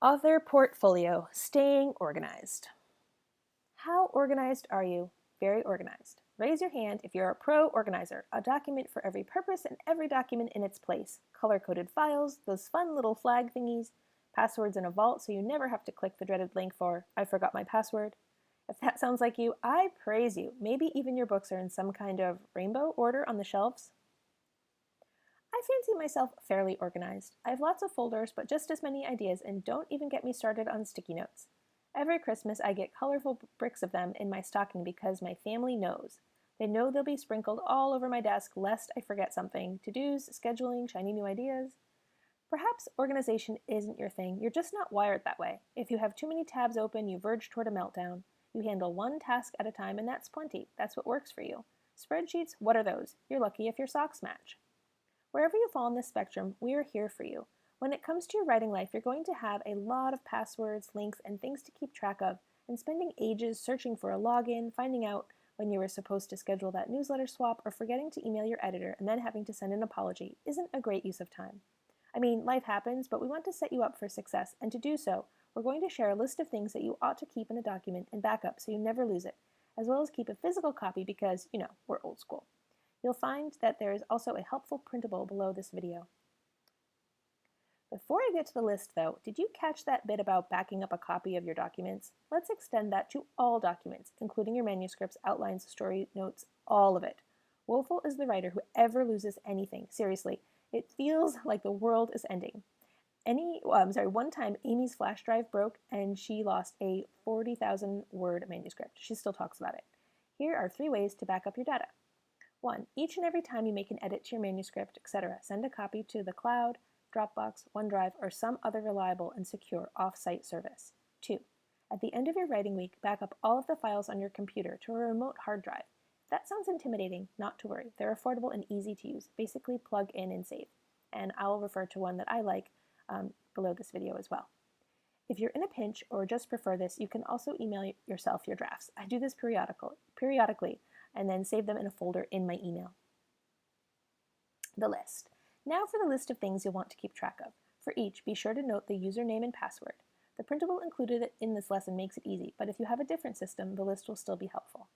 Author portfolio, staying organized. How organized are you? Very organized. Raise your hand if you're a pro organizer. A document for every purpose and every document in its place. Color-coded files, those fun little flag thingies, passwords in a vault so you never have to click the dreaded link for I forgot my password. If that sounds like you, I praise you. Maybe even your books are in some kind of rainbow order on the shelves. I fancy myself fairly organized. I have lots of folders, but just as many ideas, and don't even get me started on sticky notes. Every Christmas, I get colorful bricks of them in my stocking because my family knows. They know they'll be sprinkled all over my desk lest I forget something. To-dos, scheduling, shiny new ideas. Perhaps organization isn't your thing. You're just not wired that way. If you have too many tabs open, you verge toward a meltdown. You handle one task at a time, and that's plenty. That's what works for you. Spreadsheets, what are those? You're lucky if your socks match. Wherever you fall on this spectrum, we are here for you. When it comes to your writing life, you're going to have a lot of passwords, links, and things to keep track of, and spending ages searching for a login, finding out when you were supposed to schedule that newsletter swap, or forgetting to email your editor and then having to send an apology isn't a great use of time. I mean, life happens, but we want to set you up for success, and to do so, we're going to share a list of things that you ought to keep in a document and back up so you never lose it, as well as keep a physical copy because, we're old school. You'll find that there is also a helpful printable below this video. Before I get to the list though, did you catch that bit about backing up a copy of your documents? Let's extend that to all documents, including your manuscripts, outlines, story notes, all of it. Woeful is the writer who ever loses anything. Seriously, it feels like the world is ending. One time Amy's flash drive broke and she lost a 40,000 word manuscript. She still talks about it. Here are 3 ways to back up your data. 1. Each and every time you make an edit to your manuscript, etc., send a copy to the cloud, Dropbox, OneDrive, or some other reliable and secure off-site service. 2. At the end of your writing week, back up all of the files on your computer to a remote hard drive. If that sounds intimidating, not to worry. They're affordable and easy to use. Basically, plug in and save. And I'll refer to one that I like below this video as well. If you're in a pinch or just prefer this, you can also email yourself your drafts. I do this periodically, and then save them in a folder in my email. The list. Now for the list of things you'll want to keep track of. For each, be sure to note the username and password. The printable included in this lesson makes it easy, but if you have a different system, the list will still be helpful.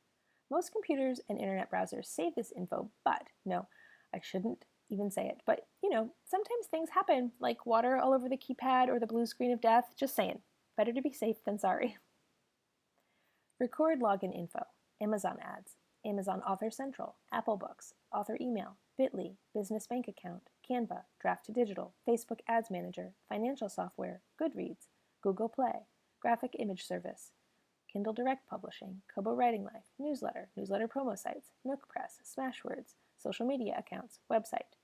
Most computers and internet browsers save this info, but no, I shouldn't even say it, but sometimes things happen, like water all over the keypad or the blue screen of death. Just saying, better to be safe than sorry. Record login info, Amazon ads, Amazon Author Central, Apple Books, Author Email, Bitly, Business Bank Account, Canva, Draft to Digital, Facebook Ads Manager, Financial Software, Goodreads, Google Play, Graphic Image Service, Kindle Direct Publishing, Kobo Writing Life, Newsletter, Newsletter Promo Sites, Nook Press, Smashwords, Social Media Accounts, Website,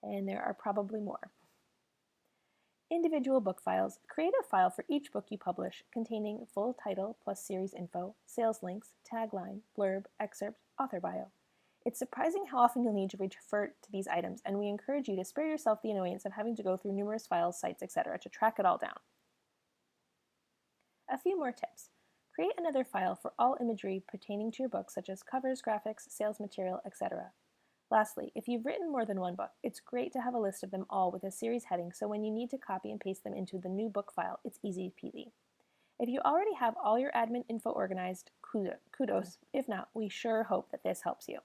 and there are probably more. Individual book files. Create a file for each book you publish containing full title plus series info, sales links, tagline, blurb, excerpt, author bio. It's surprising how often you'll need to refer to these items, and we encourage you to spare yourself the annoyance of having to go through numerous files, sites, etc. to track it all down. A few more tips. Create another file for all imagery pertaining to your book, such as covers, graphics, sales material, etc. Lastly, if you've written more than one book, it's great to have a list of them all with a series heading so when you need to copy and paste them into the new book file, it's easy peasy. If you already have all your admin info organized, kudos. If not, we sure hope that this helps you.